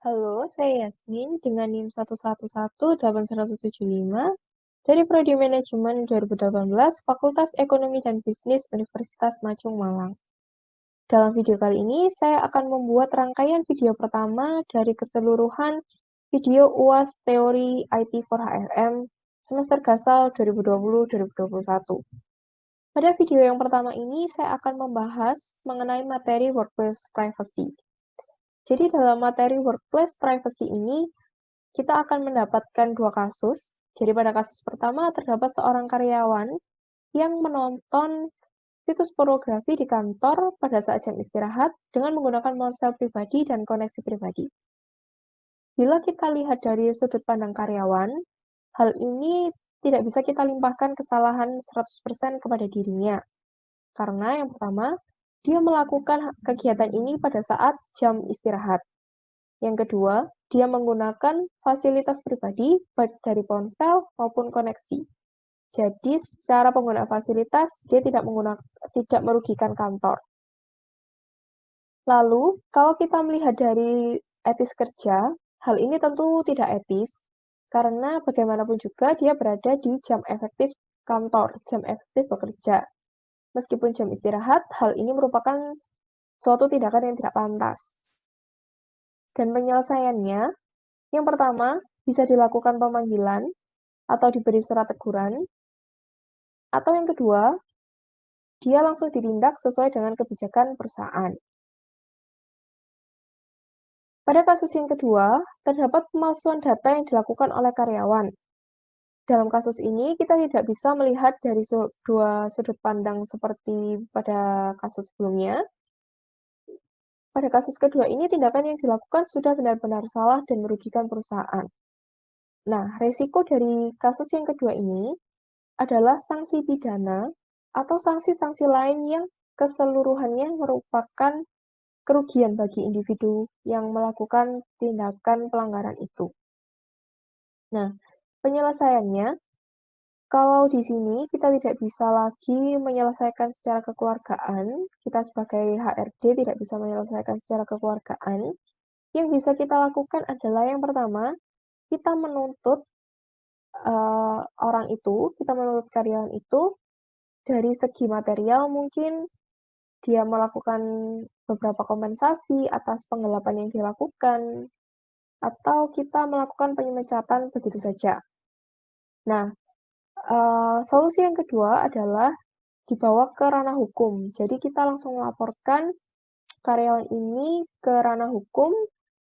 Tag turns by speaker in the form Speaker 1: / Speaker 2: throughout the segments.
Speaker 1: Halo, saya Yasmin dengan NIM 1118185 dari Prodi Manajemen 2018 Fakultas Ekonomi dan Bisnis Universitas Majung Malang. Dalam video kali ini, saya akan membuat rangkaian video pertama dari keseluruhan video UAS Teori IT for HRM semester Gasal 2020-2021. Pada video yang pertama ini, saya akan membahas mengenai materi workplace privacy. Jadi dalam materi workplace privacy ini, kita akan mendapatkan dua kasus. Jadi pada kasus pertama terdapat seorang karyawan yang menonton situs pornografi di kantor pada saat jam istirahat dengan menggunakan ponsel pribadi dan koneksi pribadi. Bila kita lihat dari sudut pandang karyawan, hal ini tidak bisa kita limpahkan kesalahan 100% kepada dirinya. Karena yang pertama, dia melakukan kegiatan ini pada saat jam istirahat. Yang kedua, dia menggunakan fasilitas pribadi, baik dari ponsel maupun koneksi. Jadi, secara pengguna fasilitas, dia tidak merugikan kantor. Lalu, kalau kita melihat dari etis kerja, hal ini tentu tidak etis, karena bagaimanapun juga dia berada di jam efektif kantor, jam efektif bekerja. Meskipun jam istirahat, hal ini merupakan suatu tindakan yang tidak pantas. Dan penyelesaiannya, yang pertama, bisa dilakukan pemanggilan atau diberi surat teguran, atau yang kedua, dia langsung ditindak sesuai dengan kebijakan perusahaan. Pada kasus yang kedua, terdapat pemalsuan data yang dilakukan oleh karyawan. Dalam kasus ini, kita tidak bisa melihat dari dua sudut pandang seperti pada kasus sebelumnya. Pada kasus kedua ini, tindakan yang dilakukan sudah benar-benar salah dan merugikan perusahaan. Nah, resiko dari kasus yang kedua ini adalah sanksi pidana atau sanksi-sanksi lain yang keseluruhannya merupakan kerugian bagi individu yang melakukan tindakan pelanggaran itu. Nah, penyelesaiannya, kalau di sini kita tidak bisa lagi menyelesaikan secara kekeluargaan, kita sebagai HRD tidak bisa menyelesaikan secara kekeluargaan, yang bisa kita lakukan adalah yang pertama, kita menuntut kita menuntut karyawan itu dari segi material mungkin dia melakukan beberapa kompensasi atas penggelapan yang dilakukan, atau kita melakukan penyemecatan begitu saja. Nah, solusi yang kedua adalah dibawa ke ranah hukum. Jadi kita langsung melaporkan karyawan ini ke ranah hukum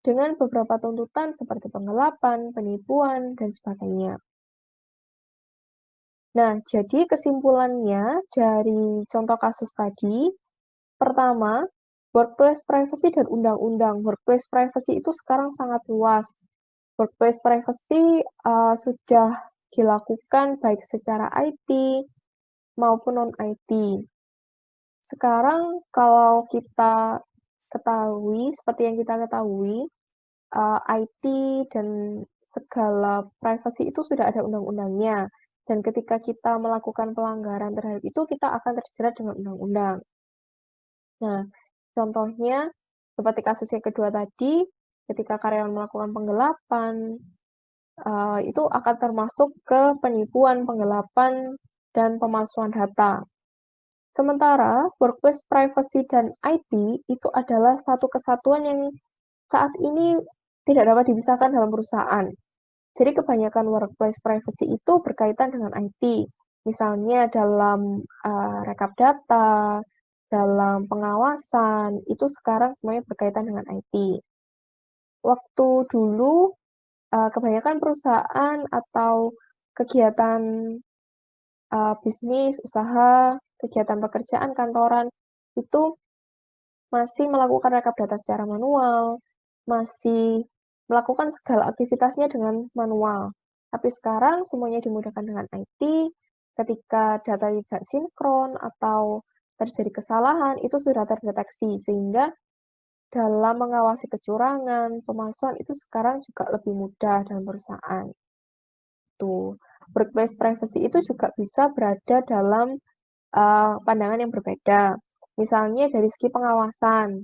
Speaker 1: dengan beberapa tuntutan seperti penggelapan, penipuan, dan sebagainya. Nah, jadi kesimpulannya dari contoh kasus tadi, pertama, workplace privacy dan undang-undang. Workplace privacy itu sekarang sangat luas. Workplace privacy sudah dilakukan baik secara IT maupun non-IT. Sekarang kalau kita ketahui, seperti yang kita ketahui, IT dan segala privacy itu sudah ada undang-undangnya. Dan ketika kita melakukan pelanggaran terhadap itu, kita akan terjerat dengan undang-undang. Nah, contohnya seperti kasus yang kedua tadi, ketika karyawan melakukan penggelapan, itu akan termasuk ke penipuan, penggelapan, dan pemalsuan data. Sementara, workplace privacy dan IT itu adalah satu kesatuan yang saat ini tidak dapat dipisahkan dalam perusahaan. Jadi kebanyakan workplace privacy itu berkaitan dengan IT. Misalnya dalam rekap data, dalam pengawasan, itu sekarang semuanya berkaitan dengan IT. Waktu dulu, kebanyakan perusahaan atau kegiatan bisnis, usaha, kegiatan pekerjaan kantoran, itu masih melakukan rekap data secara manual, masih melakukan segala aktivitasnya dengan manual. Tapi sekarang semuanya dimudahkan dengan IT, ketika data tidak sinkron atau terjadi kesalahan, itu sudah terdeteksi, sehingga dalam mengawasi kecurangan, pemalsuan itu sekarang juga lebih mudah dalam perusahaan. Tuh, workplace privacy itu juga bisa berada dalam pandangan yang berbeda. Misalnya dari segi pengawasan,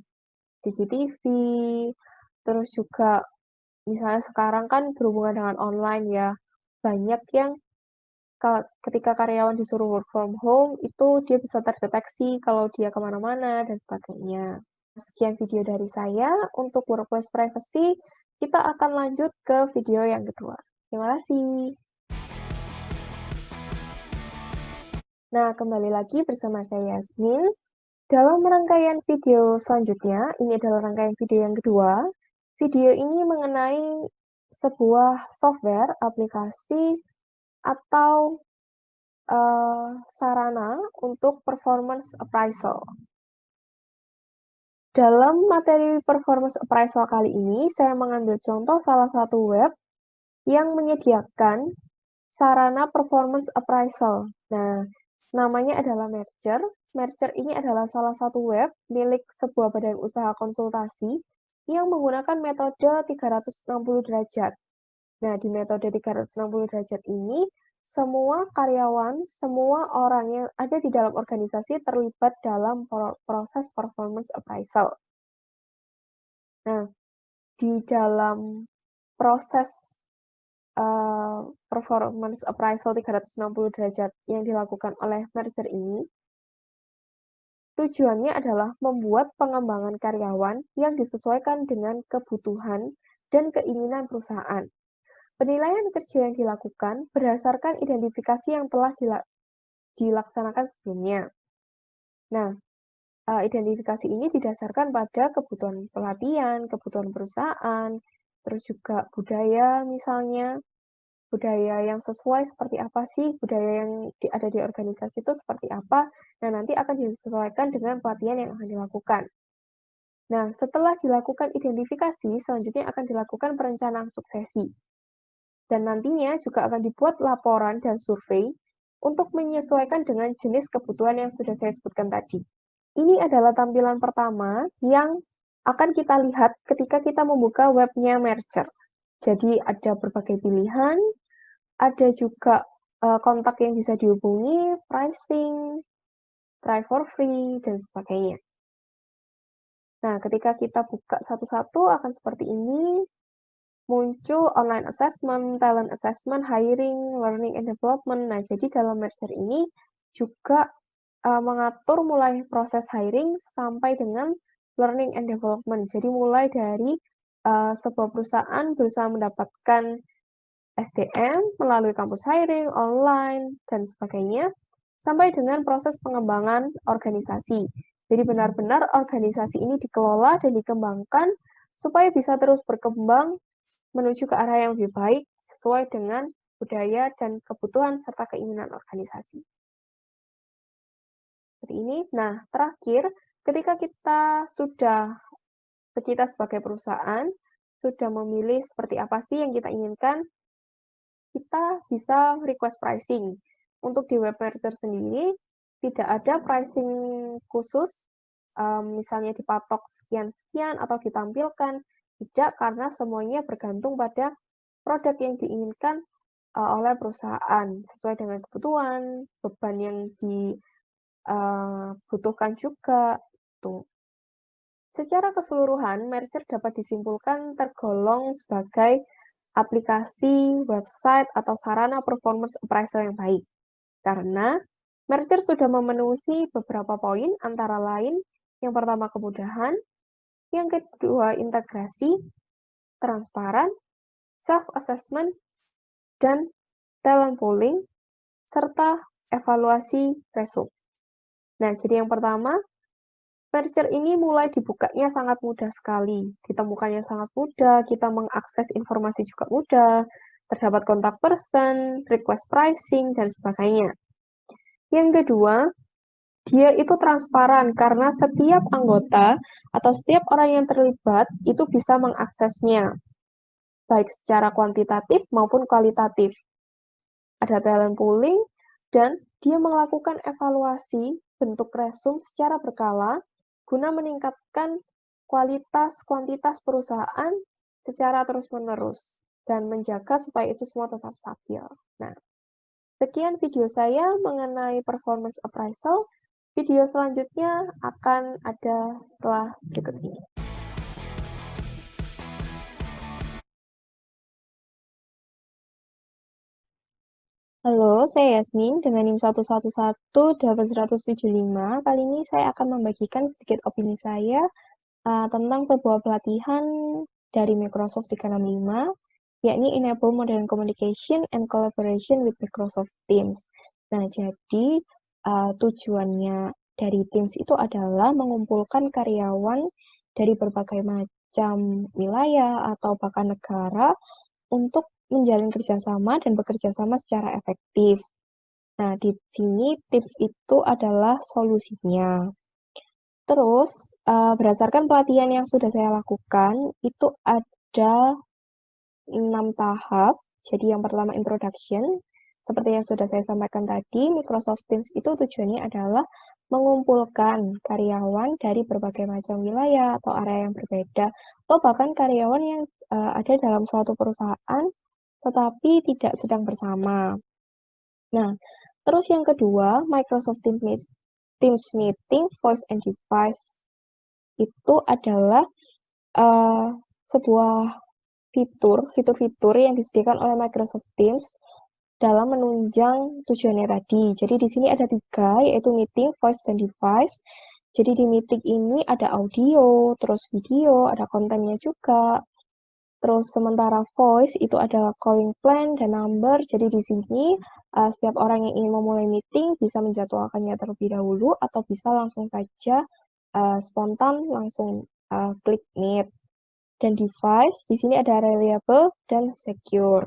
Speaker 1: CCTV, terus juga Misalnya sekarang kan berhubungan dengan online ya, banyak yang ketika karyawan disuruh work from home, itu dia bisa terdeteksi kalau dia kemana-mana dan sebagainya. Sekian video dari saya untuk workplace privacy. Kita akan lanjut ke video yang kedua. Terima kasih. Nah, kembali lagi bersama saya Yasmin. Dalam rangkaian video selanjutnya, ini adalah rangkaian video yang kedua. Video ini mengenai sebuah software, aplikasi, atau sarana untuk performance appraisal. Dalam materi performance appraisal kali ini, saya mengambil contoh salah satu web yang menyediakan sarana performance appraisal. Nah, namanya adalah Mercer. Mercer ini adalah salah satu web milik sebuah badan usaha konsultasi yang menggunakan metode 360 derajat. Nah, di metode 360 derajat ini, semua karyawan, semua orang yang ada di dalam organisasi terlibat dalam proses performance appraisal. Nah, di dalam proses performance appraisal 360 derajat yang dilakukan oleh Mercer ini, tujuannya adalah membuat pengembangan karyawan yang disesuaikan dengan kebutuhan dan keinginan perusahaan. Penilaian kerja yang dilakukan berdasarkan identifikasi yang telah dilaksanakan sebelumnya. Nah, identifikasi ini didasarkan pada kebutuhan pelatihan, kebutuhan perusahaan, terus juga budaya misalnya, budaya yang sesuai seperti apa sih, budaya yang ada di organisasi itu seperti apa, nah nanti akan disesuaikan dengan pelatihan yang akan dilakukan. Nah, setelah dilakukan identifikasi, selanjutnya akan dilakukan perencanaan suksesi. Dan nantinya juga akan dibuat laporan dan survei untuk menyesuaikan dengan jenis kebutuhan yang sudah saya sebutkan tadi. Ini adalah tampilan pertama yang akan kita lihat ketika kita membuka webnya Mercer. Jadi ada berbagai pilihan, ada juga kontak yang bisa dihubungi, pricing, try for free, dan sebagainya. Nah, ketika kita buka satu-satu akan seperti ini. Muncul online assessment, talent assessment, hiring, learning and development. Nah, jadi dalam Mercer ini juga mengatur mulai proses hiring sampai dengan learning and development. Jadi mulai dari sebuah perusahaan berusaha mendapatkan SDM melalui kampus hiring, online, dan sebagainya, sampai dengan proses pengembangan organisasi. Jadi benar-benar organisasi ini dikelola dan dikembangkan supaya bisa terus berkembang menuju ke arah yang lebih baik sesuai dengan budaya dan kebutuhan serta keinginan organisasi. Seperti ini. Nah, terakhir, ketika kita sebagai perusahaan sudah memilih seperti apa sih yang kita inginkan, kita bisa request pricing. Untuk di web Mercer sendiri, tidak ada pricing khusus, misalnya dipatok sekian-sekian atau ditampilkan. Tidak, karena semuanya bergantung pada produk yang diinginkan oleh perusahaan, sesuai dengan kebutuhan, beban yang dibutuhkan juga. Tuh. Secara keseluruhan, Mercer dapat disimpulkan tergolong sebagai aplikasi, website, atau sarana performance appraisal yang baik. Karena Mercer sudah memenuhi beberapa poin, antara lain, yang pertama kemudahan, yang kedua integrasi, transparan, self-assessment, dan talent pooling, serta evaluasi resume. Nah, jadi yang pertama, Mercer ini mulai dibukanya sangat mudah sekali. Ditemukannya sangat mudah, kita mengakses informasi juga mudah, terdapat kontak person, request pricing, dan sebagainya. Yang kedua, dia itu transparan karena setiap anggota atau setiap orang yang terlibat itu bisa mengaksesnya, baik secara kuantitatif maupun kualitatif. Ada talent pooling, dan dia melakukan evaluasi bentuk resume secara berkala guna meningkatkan kualitas-kuantitas perusahaan secara terus-menerus dan menjaga supaya itu semua tetap stabil. Nah, sekian video saya mengenai performance appraisal. Video selanjutnya akan ada setelah berikut ini. Halo, saya Yasmin dengan NIM 1118175. Kali ini saya akan membagikan sedikit opini saya tentang sebuah pelatihan dari Microsoft 365, yakni Enable Modern Communication and Collaboration with Microsoft Teams. Nah, jadi tujuannya dari Teams itu adalah mengumpulkan karyawan dari berbagai macam wilayah atau bahkan negara untuk menjalin kerjasama dan bekerja sama secara efektif. Nah, di sini tips itu adalah solusinya. Terus, berdasarkan pelatihan yang sudah saya lakukan, itu ada 6 tahap. Jadi yang pertama introduction. Seperti yang sudah saya sampaikan tadi, Microsoft Teams itu tujuannya adalah mengumpulkan karyawan dari berbagai macam wilayah atau area yang berbeda, atau bahkan karyawan yang ada dalam suatu perusahaan tetapi tidak sedang bersama. Nah, terus yang kedua, Microsoft Teams Meeting, Voice and Device itu adalah uh, sebuah fitur-fitur yang disediakan oleh Microsoft Teams dalam menunjang tujuannya tadi. Jadi di sini ada 3, yaitu Meeting, Voice, dan Device. Jadi di Meeting ini ada audio, terus video, ada kontennya juga. Terus sementara voice itu ada calling plan dan number. Jadi di sini setiap orang yang ingin memulai meeting bisa menjadwalkannya terlebih dahulu atau bisa langsung saja spontan langsung klik meet. Dan device di sini ada reliable dan secure.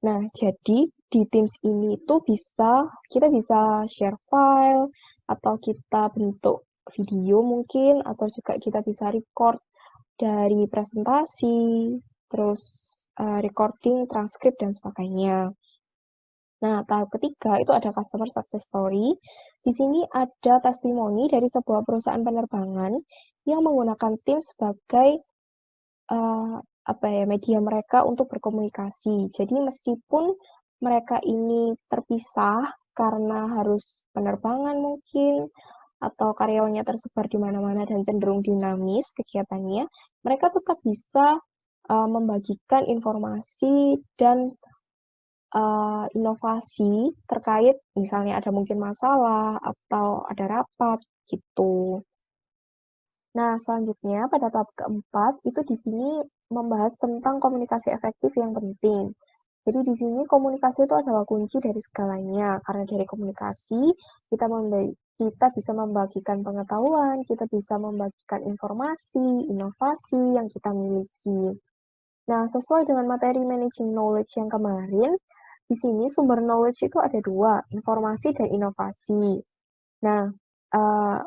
Speaker 1: Nah, jadi di Teams ini tuh kita bisa share file atau kita bentuk video mungkin atau juga kita bisa record dari presentasi, terus recording, transkrip, dan sebagainya. Nah, tahap ketiga itu ada customer success story. Di sini ada testimoni dari sebuah perusahaan penerbangan yang menggunakan Teams sebagai media mereka untuk berkomunikasi. Jadi meskipun mereka ini terpisah karena harus penerbangan mungkin, atau karyawannya tersebar di mana-mana dan cenderung dinamis kegiatannya, mereka tetap bisa membagikan informasi dan inovasi terkait misalnya ada mungkin masalah atau ada rapat gitu. Nah, selanjutnya pada tahap keempat itu di sini membahas tentang komunikasi efektif yang penting. Jadi di sini komunikasi itu adalah kunci dari segalanya. Karena dari komunikasi kita bisa membagikan pengetahuan, kita bisa membagikan informasi, inovasi yang kita miliki. Nah, sesuai dengan materi managing knowledge yang kemarin, di sini sumber knowledge itu ada 2, informasi dan inovasi. Nah, uh,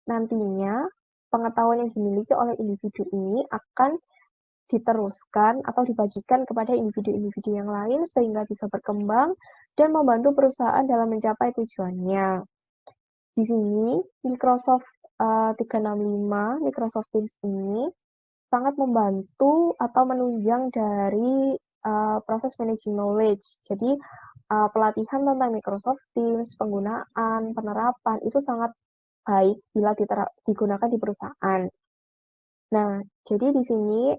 Speaker 1: nantinya pengetahuan yang dimiliki oleh individu ini akan diteruskan atau dibagikan kepada individu-individu yang lain sehingga bisa berkembang dan membantu perusahaan dalam mencapai tujuannya. Di sini Microsoft 365, Microsoft Teams ini sangat membantu atau menunjang dari proses managing knowledge. Jadi pelatihan tentang Microsoft Teams, penggunaan, penerapan itu sangat baik bila digunakan di perusahaan. Nah, jadi di sini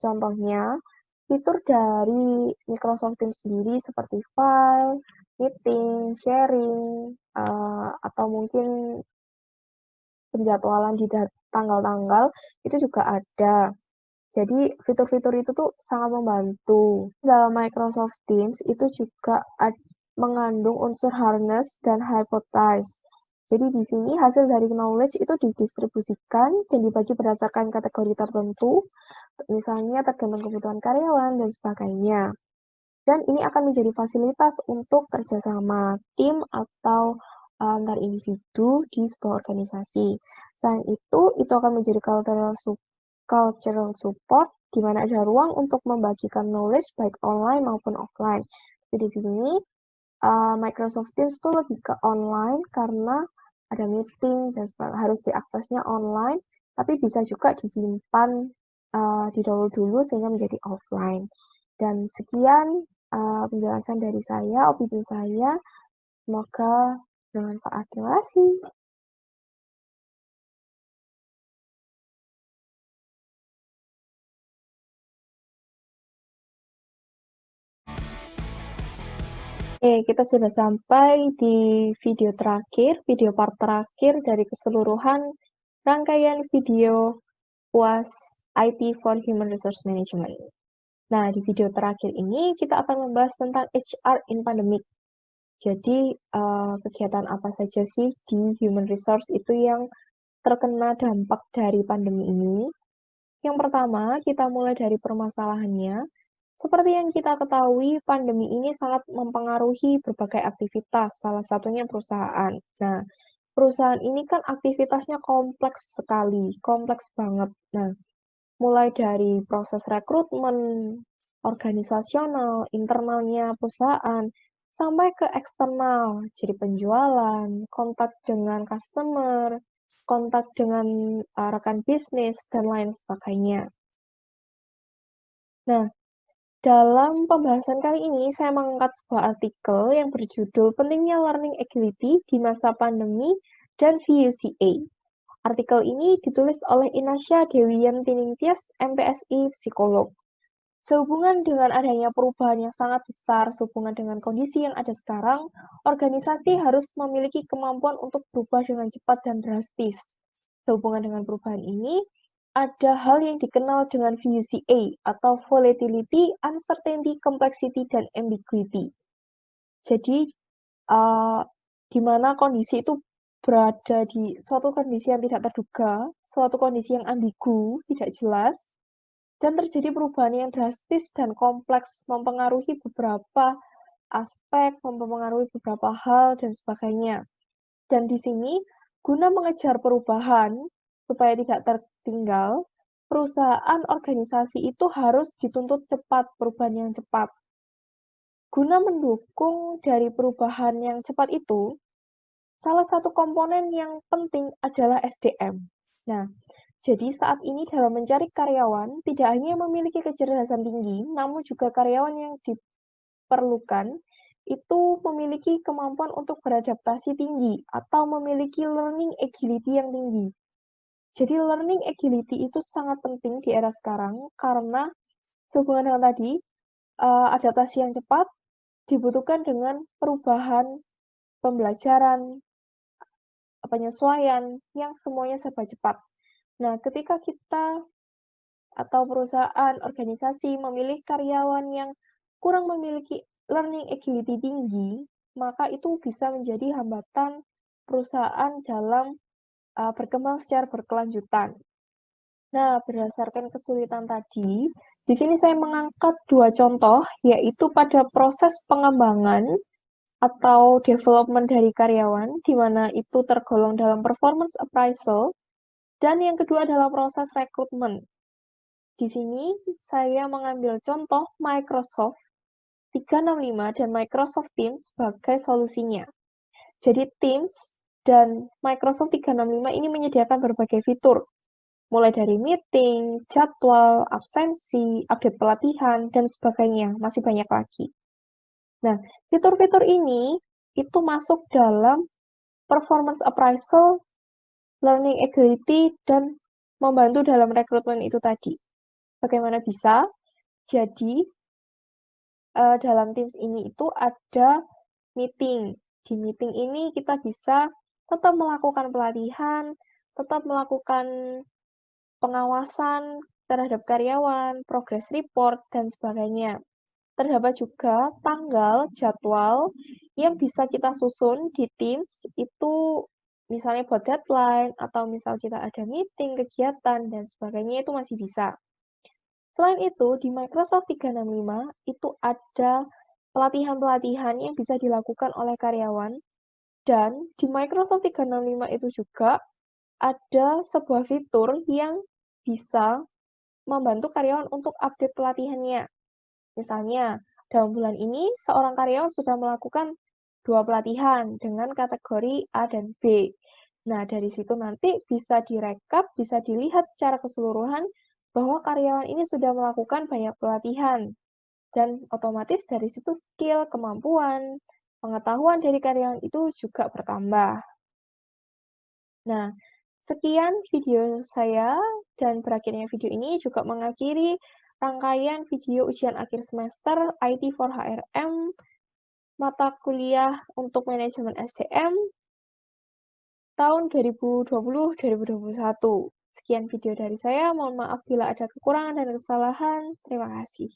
Speaker 1: contohnya fitur dari Microsoft Teams sendiri seperti file, meeting, sharing, atau mungkin penjadwalan di tanggal-tanggal itu juga ada. Jadi fitur-fitur itu tuh sangat membantu. Dalam Microsoft Teams itu juga mengandung unsur harness dan hypothesize. Jadi di sini hasil dari knowledge itu didistribusikan dan dibagi berdasarkan kategori tertentu, misalnya tergantung kebutuhan karyawan dan sebagainya. Dan ini akan menjadi fasilitas untuk kerjasama tim atau antar individu di sebuah organisasi. Selain itu akan menjadi cultural support di mana ada ruang untuk membagikan knowledge baik online maupun offline. Jadi di sini Microsoft Teams itu lebih ke online karena ada meeting dan harus diaksesnya online, tapi bisa juga disimpan didahulu dulu sehingga menjadi offline. Dan sekian penjelasan dari saya, opini saya. Semoga bermanfaat. Terima kasih. Oke, kita sudah sampai di video terakhir, video part terakhir dari keseluruhan rangkaian video UAS IT for Human Resource Management. Nah, di video terakhir ini kita akan membahas tentang HR in Pandemic. Jadi, kegiatan apa saja sih di human resource itu yang terkena dampak dari pandemi ini? Yang pertama, kita mulai dari permasalahannya. Seperti yang kita ketahui, pandemi ini sangat mempengaruhi berbagai aktivitas, salah satunya perusahaan. Nah, perusahaan ini kan aktivitasnya kompleks sekali, kompleks banget. Nah, mulai dari proses rekrutmen, organisasional, internalnya perusahaan, sampai ke eksternal, jadi penjualan, kontak dengan customer, kontak dengan rekan bisnis, dan lain sebagainya. Nah, dalam pembahasan kali ini, saya mengangkat sebuah artikel yang berjudul Pentingnya Learning Agility di Masa Pandemi dan VUCA. Artikel ini ditulis oleh Inasya Dewian Tiningtyas, MPSI Psikolog. Sehubungan dengan adanya perubahan yang sangat besar sehubungan dengan kondisi yang ada sekarang, organisasi harus memiliki kemampuan untuk berubah dengan cepat dan drastis. Sehubungan dengan perubahan ini, ada hal yang dikenal dengan VUCA atau Volatility, Uncertainty, Complexity, dan Ambiguity. Jadi, di mana kondisi itu berada di suatu kondisi yang tidak terduga, suatu kondisi yang ambigu, tidak jelas, dan terjadi perubahan yang drastis dan kompleks, mempengaruhi beberapa aspek, mempengaruhi beberapa hal, dan sebagainya. Dan di sini, guna mengejar perubahan, supaya tidak tertinggal, perusahaan organisasi itu harus dituntut cepat, perubahan yang cepat. Guna mendukung dari perubahan yang cepat itu, salah satu komponen yang penting adalah SDM. Nah, jadi saat ini dalam mencari karyawan, tidak hanya memiliki kecerdasan tinggi, namun juga karyawan yang diperlukan itu memiliki kemampuan untuk beradaptasi tinggi atau memiliki learning agility yang tinggi. Jadi learning agility itu sangat penting di era sekarang karena sehubungan dengan tadi, adaptasi yang cepat dibutuhkan dengan perubahan pembelajaran, penyesuaian yang semuanya serba cepat. Nah, ketika kita atau perusahaan, organisasi memilih karyawan yang kurang memiliki learning agility tinggi, maka itu bisa menjadi hambatan perusahaan dalam berkembang secara berkelanjutan. Nah, berdasarkan kesulitan tadi, di sini saya mengangkat dua contoh, yaitu pada proses pengembangan atau development dari karyawan, di mana itu tergolong dalam performance appraisal, dan yang kedua adalah proses rekrutmen. Di sini saya mengambil contoh Microsoft 365 dan Microsoft Teams sebagai solusinya. Jadi Teams dan Microsoft 365 ini menyediakan berbagai fitur, mulai dari meeting, jadwal, absensi, update pelatihan, dan sebagainya, masih banyak lagi. Nah, fitur-fitur ini itu masuk dalam performance appraisal, learning agility, dan membantu dalam rekrutmen itu tadi. Bagaimana bisa? Jadi, dalam Teams ini itu ada meeting. Di meeting ini kita bisa tetap melakukan pelatihan, tetap melakukan pengawasan terhadap karyawan, progress report, dan sebagainya. Terdapat juga tanggal, jadwal yang bisa kita susun di Teams, itu misalnya buat deadline, atau misal kita ada meeting, kegiatan, dan sebagainya itu masih bisa. Selain itu, di Microsoft 365 itu ada pelatihan-pelatihan yang bisa dilakukan oleh karyawan, dan di Microsoft 365 itu juga ada sebuah fitur yang bisa membantu karyawan untuk update pelatihannya. Misalnya, dalam bulan ini seorang karyawan sudah melakukan 2 pelatihan dengan kategori A dan B. Nah, dari situ nanti bisa direkap, bisa dilihat secara keseluruhan bahwa karyawan ini sudah melakukan banyak pelatihan. Dan otomatis dari situ skill, kemampuan, pengetahuan dari karyawan itu juga bertambah. Nah, sekian video saya, dan berakhirnya video ini juga mengakhiri rangkaian video ujian akhir semester IT for HRM mata kuliah untuk manajemen SDM tahun 2020-2021. Sekian video dari saya, mohon maaf bila ada kekurangan dan kesalahan. Terima kasih.